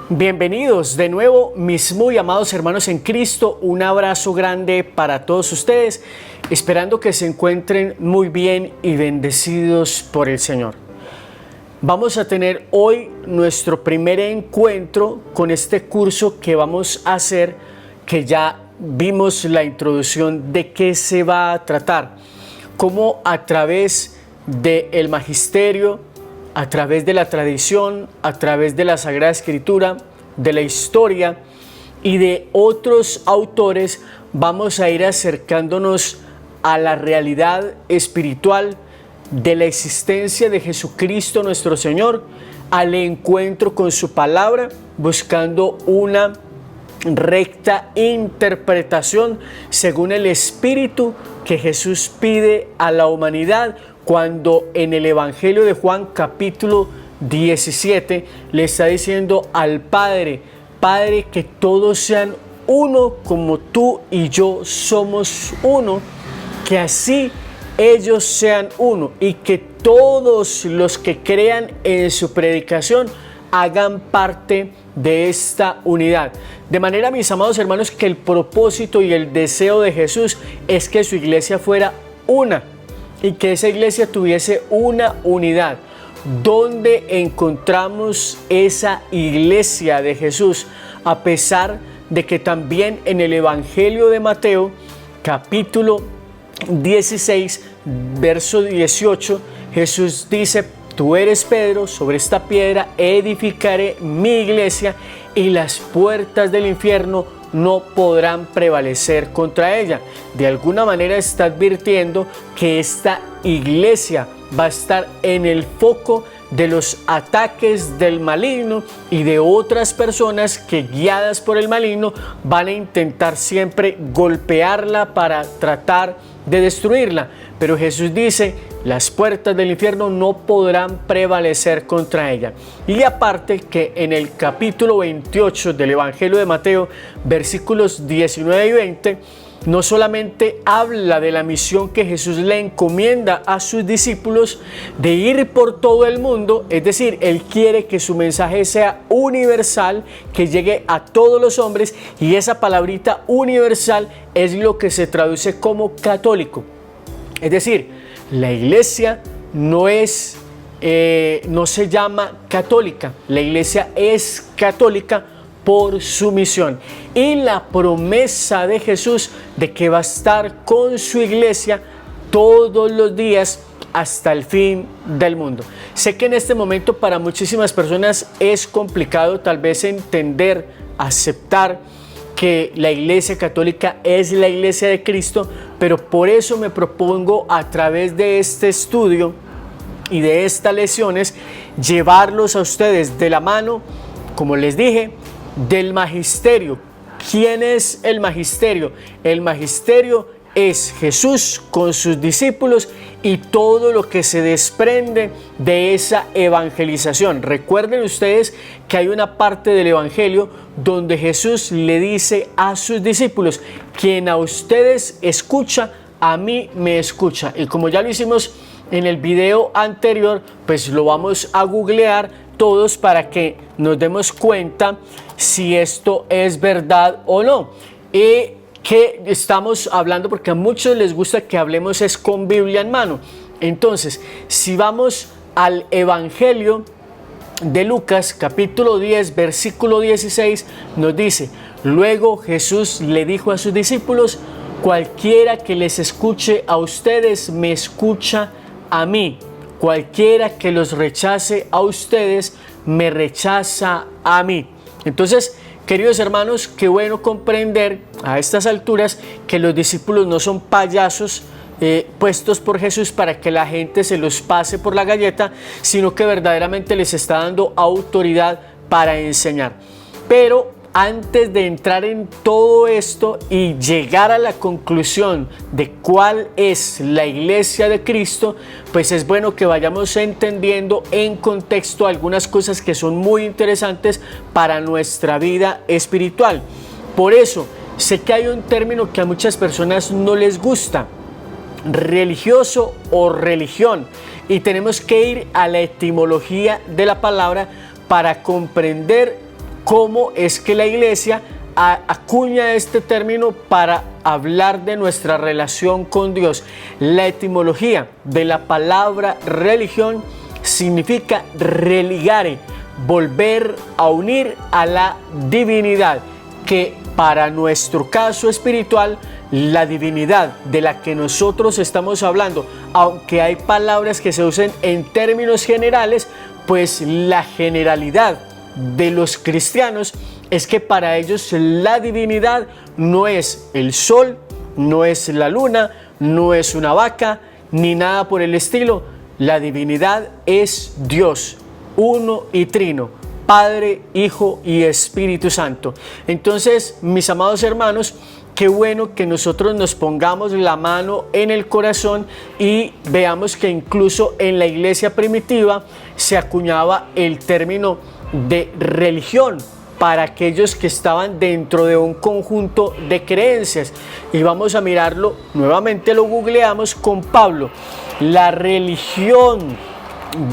Bienvenidos de nuevo, mis muy amados hermanos en Cristo. Un abrazo grande para todos ustedes, esperando que se encuentren muy bien y bendecidos por el Señor. Vamos a tener hoy nuestro primer encuentro con este curso que vamos a hacer, que ya vimos la introducción de qué se va a tratar, cómo a través del magisterio, a través de la tradición, a través de la Sagrada Escritura, de la historia y de otros autores, vamos a ir acercándonos a la realidad espiritual de la existencia de Jesucristo nuestro Señor, al encuentro con su palabra, buscando una recta interpretación según el Espíritu que Jesús pide a la humanidad, cuando en el Evangelio de Juan capítulo 17 le está diciendo al Padre: Padre, que todos sean uno como tú y yo somos uno, que así ellos sean uno y que todos los que crean en su predicación hagan parte de esta unidad. De manera, mis amados hermanos, que el propósito y el deseo de Jesús es que su iglesia fuera una y que esa iglesia tuviese una unidad. ¿Dónde encontramos esa iglesia de Jesús? A pesar de que también en el Evangelio de Mateo, capítulo 16, verso 18, Jesús dice: tú eres Pedro, sobre esta piedra edificaré mi iglesia y las puertas del infierno no podrán prevalecer contra ella. De alguna manera está advirtiendo que esta iglesia va a estar en el foco de los ataques del maligno y de otras personas que, guiadas por el maligno, van a intentar siempre golpearla para tratar de destruirla. Pero Jesús dice: las puertas del infierno no podrán prevalecer contra ella. Y aparte que en el capítulo 28 del Evangelio de Mateo, versículos 19 y 20, no solamente habla de la misión que Jesús le encomienda a sus discípulos de ir por todo el mundo, es decir, Él quiere que su mensaje sea universal, que llegue a todos los hombres, y esa palabrita universal es lo que se traduce como católico. Es decir, la iglesia no se llama católica, la iglesia es católica por su misión y la promesa de Jesús de que va a estar con su iglesia todos los días hasta el fin del mundo. Sé que en este momento para muchísimas personas es complicado tal vez entender, aceptar que la iglesia católica es la iglesia de Cristo, pero por eso me propongo, a través de este estudio y de estas lecciones, llevarlos a ustedes de la mano, como les dije, del magisterio. ¿Quién es el magisterio? El magisterio es Jesús con sus discípulos y todo lo que se desprende de esa evangelización. Recuerden ustedes que hay una parte del evangelio donde Jesús le dice a sus discípulos: quien a ustedes escucha, a mí me escucha. Y como ya lo hicimos en el video anterior, pues lo vamos a googlear todos para que nos demos cuenta si esto es verdad o no. Y que estamos hablando, porque a muchos les gusta que hablemos es con Biblia en mano. Entonces, si vamos al Evangelio de Lucas, capítulo 10, versículo 16, nos dice: luego Jesús le dijo a sus discípulos: cualquiera que les escuche a ustedes, me escucha a mí. Cualquiera que los rechace a ustedes, me rechaza a mí. Entonces, queridos hermanos, qué bueno comprender a estas alturas que los discípulos no son payasos puestos por Jesús para que la gente se los pase por la galleta, sino que verdaderamente les está dando autoridad para enseñar. Pero antes de entrar en todo esto y llegar a la conclusión de cuál es la iglesia de Cristo, pues es bueno que vayamos entendiendo en contexto algunas cosas que son muy interesantes para nuestra vida espiritual. Por eso, sé que hay un término que a muchas personas no les gusta: religioso o religión, y tenemos que ir a la etimología de la palabra para comprender cómo es que la iglesia acuña este término para hablar de nuestra relación con Dios. La etimología de la palabra religión significa religare, volver a unir a la divinidad, que para nuestro caso espiritual, la divinidad de la que nosotros estamos hablando, aunque hay palabras que se usen en términos generales, pues la generalidad de los cristianos es que para ellos la divinidad no es el sol, no es la luna, no es una vaca, ni nada por el estilo. La divinidad es Dios, uno y trino, Padre, Hijo y Espíritu Santo. Entonces, mis amados hermanos, qué bueno que nosotros nos pongamos la mano en el corazón y veamos que incluso en la iglesia primitiva se acuñaba el término de religión para aquellos que estaban dentro de un conjunto de creencias. Y vamos a mirarlo, nuevamente lo googleamos con Pablo. La religión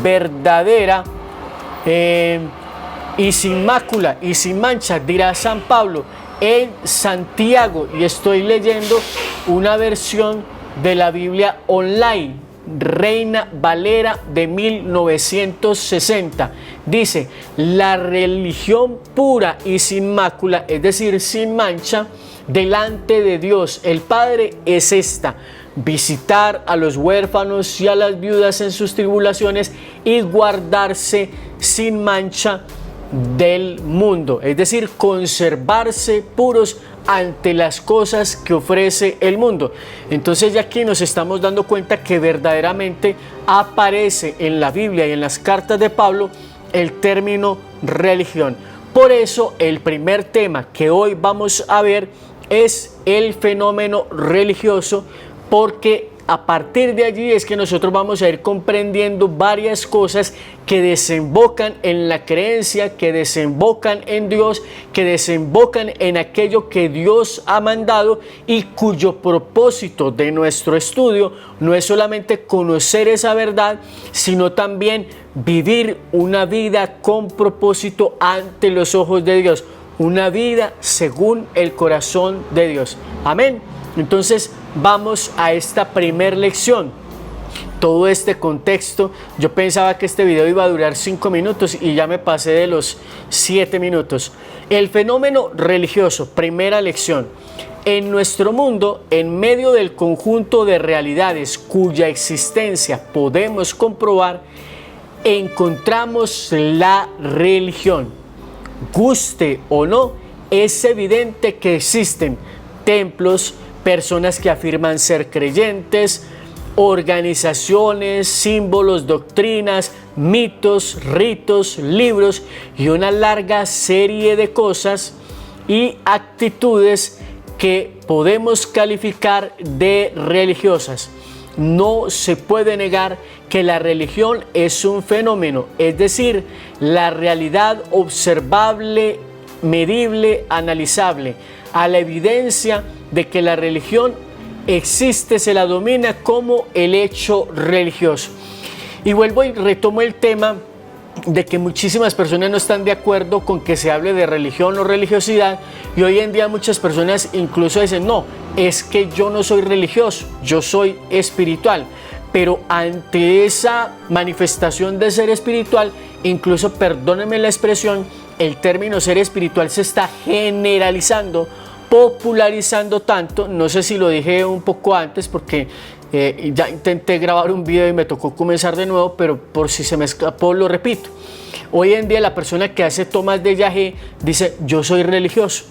verdadera y sin mácula y sin mancha, dirá San Pablo en Santiago, y estoy leyendo una versión de la Biblia online, Reina Valera de 1960. Dice: la religión pura y sin mácula, es decir, sin mancha, delante de Dios el Padre es esta: visitar a los huérfanos y a las viudas en sus tribulaciones y guardarse sin mancha del mundo, es decir, conservarse puros ante las cosas que ofrece el mundo. Entonces ya aquí nos estamos dando cuenta que verdaderamente aparece en la Biblia y en las cartas de Pablo el término religión. Por eso el primer tema que hoy vamos a ver es el fenómeno religioso, porque a partir de allí es que nosotros vamos a ir comprendiendo varias cosas que desembocan en la creencia, que desembocan en Dios, que desembocan en aquello que Dios ha mandado y cuyo propósito de nuestro estudio no es solamente conocer esa verdad, sino también vivir una vida con propósito ante los ojos de Dios, una vida según el corazón de Dios. Amén. Entonces vamos a esta primer lección. Todo este contexto, yo pensaba que este video iba a durar 5 minutos y ya me pasé de los 7 minutos. El fenómeno religioso, primera lección. En nuestro mundo, en medio del conjunto de realidades cuya existencia podemos comprobar, encontramos la religión. Guste o no, es evidente que existen templos, personas que afirman ser creyentes, organizaciones, símbolos, doctrinas, mitos, ritos, libros y una larga serie de cosas y actitudes que podemos calificar de religiosas. No se puede negar que la religión es un fenómeno, es decir, la realidad observable, medible, analizable. A la evidencia de que la religión existe, se la domina como el hecho religioso. Y vuelvo y retomo el tema de que muchísimas personas no están de acuerdo con que se hable de religión o religiosidad, y hoy en día muchas personas incluso dicen: no, es que yo no soy religioso, yo soy espiritual. Pero ante esa manifestación de ser espiritual, incluso, perdónenme la expresión, el término ser espiritual se está generalizando, popularizando tanto. No sé si lo dije un poco antes porque ya intenté grabar un video y me tocó comenzar de nuevo, pero por si se me escapó lo repito. Hoy en día la persona que hace tomas de yagé dice: yo soy religioso.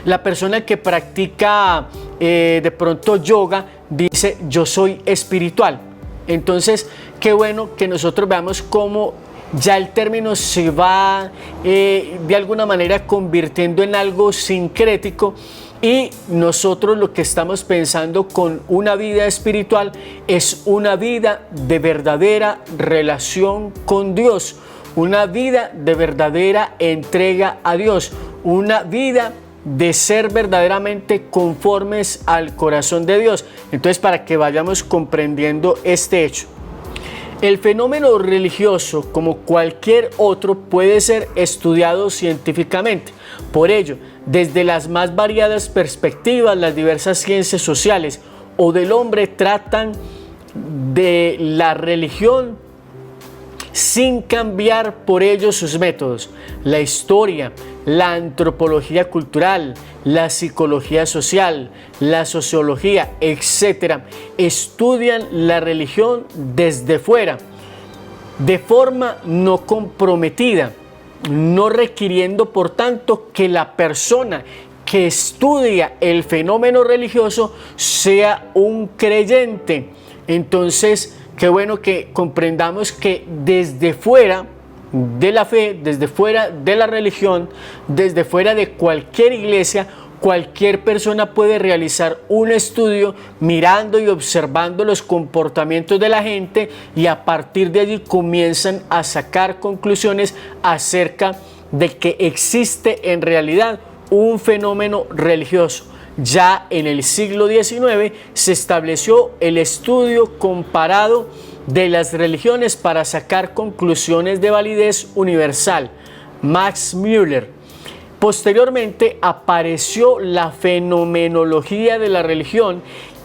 La persona que practica de pronto yoga dice: yo soy espiritual. Entonces, qué bueno que nosotros veamos cómo ya el término se va de alguna manera convirtiendo en algo sincrético, y nosotros lo que estamos pensando con una vida espiritual es una vida de verdadera relación con Dios, una vida de verdadera entrega a Dios, una vida de ser verdaderamente conformes al corazón de Dios. Entonces, para que vayamos comprendiendo este hecho, El fenómeno religioso, como cualquier otro, puede ser estudiado científicamente. Por ello, desde las más variadas perspectivas, las diversas ciencias sociales o del hombre tratan de la religión sin cambiar por ello sus métodos. La historia, la antropología cultural, la psicología social, la sociología, etc., estudian la religión desde fuera, de forma no comprometida, no requiriendo por tanto que la persona que estudia el fenómeno religioso sea un creyente. Entonces, qué bueno que comprendamos que desde fuera de la fe, desde fuera de la religión, desde fuera de cualquier iglesia, cualquier persona puede realizar un estudio mirando y observando los comportamientos de la gente, y a partir de allí comienzan a sacar conclusiones acerca de que existe en realidad un fenómeno religioso. Ya en el siglo XIX se estableció el estudio comparado de las religiones para sacar conclusiones de validez universal, Max Müller. Posteriormente apareció la fenomenología de la religión,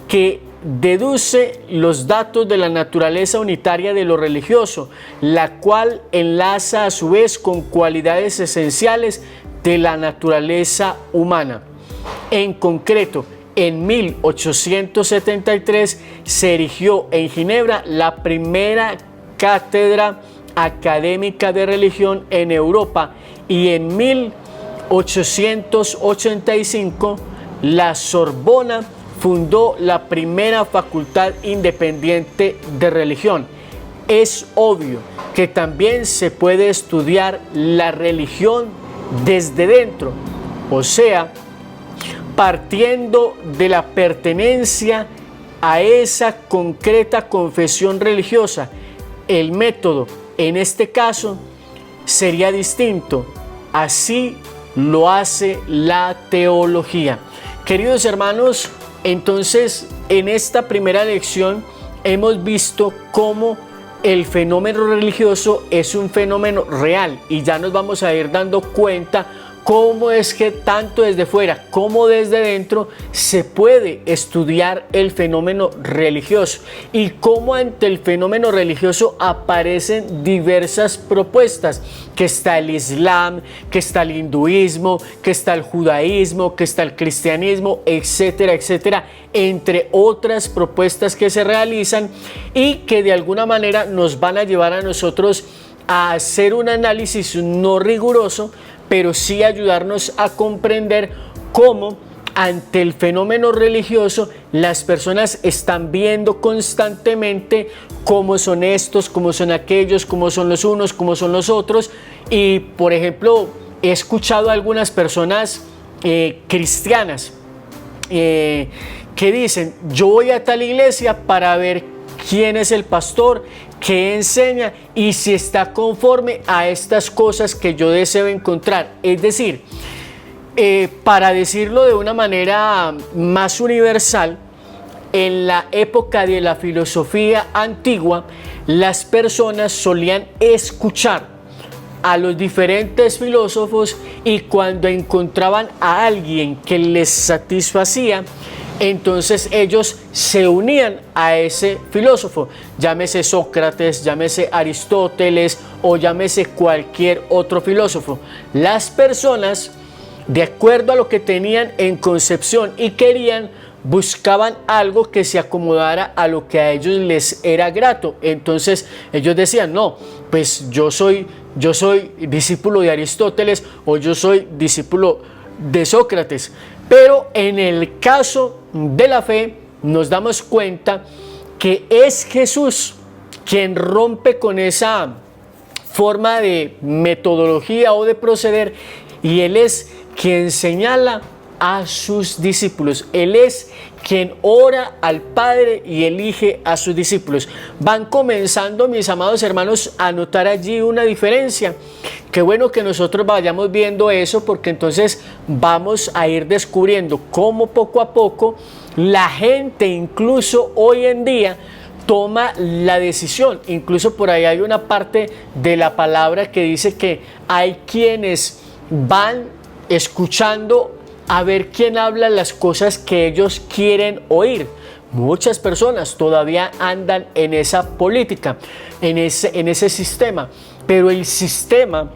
que deduce los datos de la naturaleza unitaria de lo religioso, la cual enlaza a su vez con cualidades esenciales de la naturaleza humana. En concreto, en 1873 se erigió en Ginebra la primera cátedra académica de religión en Europa, y en 1885 la Sorbona fundó la primera facultad independiente de religión. Es obvio que también se puede estudiar la religión desde dentro, o sea, partiendo de la pertenencia a esa concreta confesión religiosa. El método en este caso sería distinto. Así lo hace la teología. Queridos hermanos, entonces en esta primera lección hemos visto cómo el fenómeno religioso es un fenómeno real, y ya nos vamos a ir dando cuenta cómo es que tanto desde fuera como desde dentro se puede estudiar el fenómeno religioso, y cómo ante el fenómeno religioso aparecen diversas propuestas, que está el Islam, que está el hinduismo, que está el judaísmo, que está el cristianismo, etcétera, etcétera, entre otras propuestas que se realizan y que de alguna manera nos van a llevar a nosotros a hacer un análisis no riguroso, pero sí ayudarnos a comprender cómo ante el fenómeno religioso las personas están viendo constantemente cómo son estos, cómo son aquellos, cómo son los unos, cómo son los otros. Y por ejemplo, he escuchado a algunas personas cristianas que dicen: yo voy a tal iglesia para ver quién es el pastor, qué enseña y si está conforme a estas cosas que yo deseo encontrar. Es decir, para decirlo de una manera más universal, en la época de la filosofía antigua, las personas solían escuchar a los diferentes filósofos, y cuando encontraban a alguien que les satisfacía, entonces ellos se unían a ese filósofo, llámese Sócrates, llámese Aristóteles o llámese cualquier otro filósofo. Las personas, de acuerdo a lo que tenían en concepción y querían, buscaban algo que se acomodara a lo que a ellos les era grato. Entonces ellos decían: no, pues yo soy discípulo de Aristóteles, o yo soy discípulo de Sócrates. Pero en el caso de la fe nos damos cuenta que es Jesús quien rompe con esa forma de metodología o de proceder, y Él es quien señala a sus discípulos. Él es quien ora al Padre y elige a sus discípulos. Van comenzando, mis amados hermanos, a notar allí una diferencia. Qué bueno que nosotros vayamos viendo eso, porque entonces vamos a ir descubriendo cómo poco a poco la gente, incluso hoy en día, toma la decisión. Incluso por ahí hay una parte de la palabra que dice que hay quienes van escuchando a ver quién habla las cosas que ellos quieren oír. Muchas personas todavía andan en esa política, en ese sistema, pero el sistema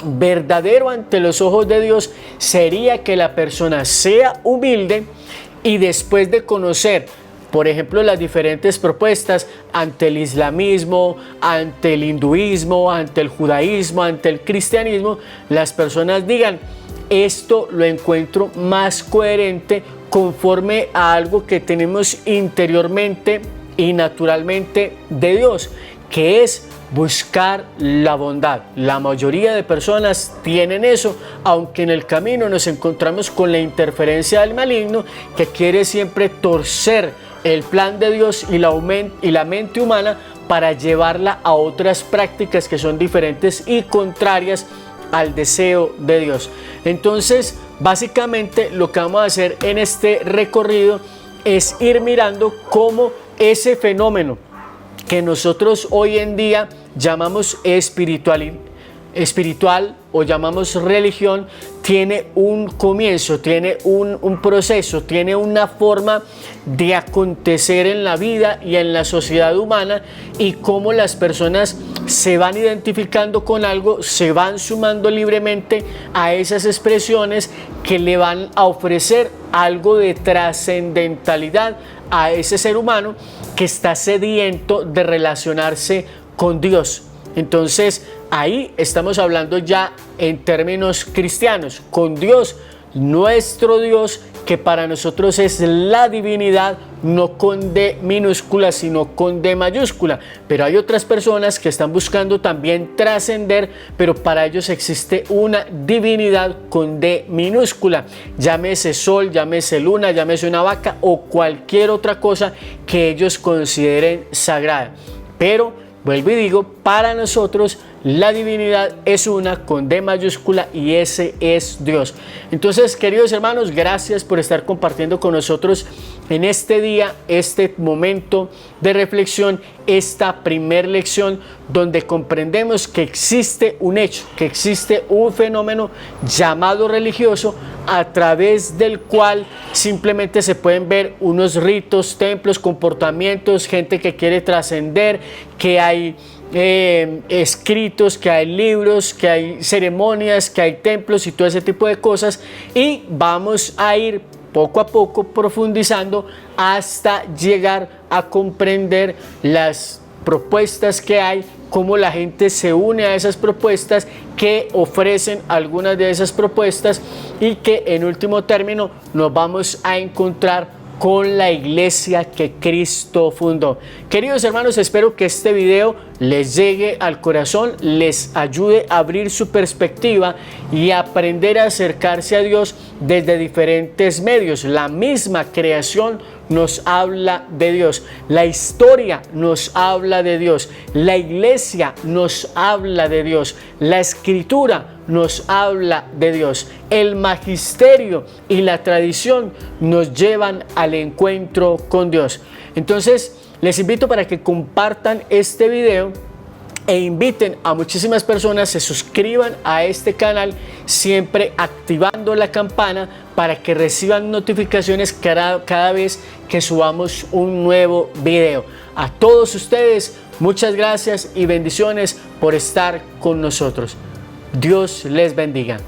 verdadero ante los ojos de Dios sería que la persona sea humilde y después de conocer, por ejemplo, las diferentes propuestas ante el islamismo, ante el hinduismo, ante el judaísmo, ante el cristianismo, las personas digan: esto lo encuentro más coherente conforme a algo que tenemos interiormente y naturalmente de Dios, que es buscar la bondad. La mayoría de personas tienen eso, aunque en el camino nos encontramos con la interferencia del maligno, que quiere siempre torcer el plan de Dios y la mente humana para llevarla a otras prácticas que son diferentes y contrarias al deseo de Dios. Entonces, básicamente lo que vamos a hacer en este recorrido es ir mirando cómo ese fenómeno que nosotros hoy en día llamamos espiritual o llamamos religión, tiene un comienzo, tiene un proceso, tiene una forma de acontecer en la vida y en la sociedad humana, y cómo las personas se van identificando con algo, se van sumando libremente a esas expresiones que le van a ofrecer algo de trascendentalidad a ese ser humano que está sediento de relacionarse con Dios. Entonces, ahí estamos hablando ya en términos cristianos, con Dios, nuestro Dios, que para nosotros es la divinidad, no con D minúscula, sino con D mayúscula. Pero hay otras personas que están buscando también trascender, pero para ellos existe una divinidad con D minúscula. Llámese sol, llámese luna, llámese una vaca o cualquier otra cosa que ellos consideren sagrada. Pero vuelvo y digo, para nosotros la divinidad es una con D mayúscula y ese es Dios. Entonces, queridos hermanos, gracias por estar compartiendo con nosotros en este día, este momento de reflexión, esta primer lección donde comprendemos que existe un hecho, que existe un fenómeno llamado religioso, a través del cual simplemente se pueden ver unos ritos, templos, comportamientos, gente que quiere trascender, que hay escritos, que hay libros, que hay ceremonias, que hay templos y todo ese tipo de cosas, y vamos a ir poco a poco profundizando hasta llegar a comprender las propuestas que hay, cómo la gente se une a esas propuestas, que ofrecen algunas de esas propuestas, y que en último término nos vamos a encontrar con la iglesia que Cristo fundó. Queridos hermanos, espero que este video les llegue al corazón, les ayude a abrir su perspectiva y aprender a acercarse a Dios desde diferentes medios. La misma creación nos habla de Dios, la historia nos habla de Dios, la iglesia nos habla de Dios, la escritura nos habla de Dios, el magisterio y la tradición nos llevan al encuentro con Dios. Entonces, les invito para que compartan este video e inviten a muchísimas personas, se suscriban a este canal, siempre activando la campana para que reciban notificaciones cada vez que subamos un nuevo video. A todos ustedes, muchas gracias y bendiciones por estar con nosotros. Dios les bendiga.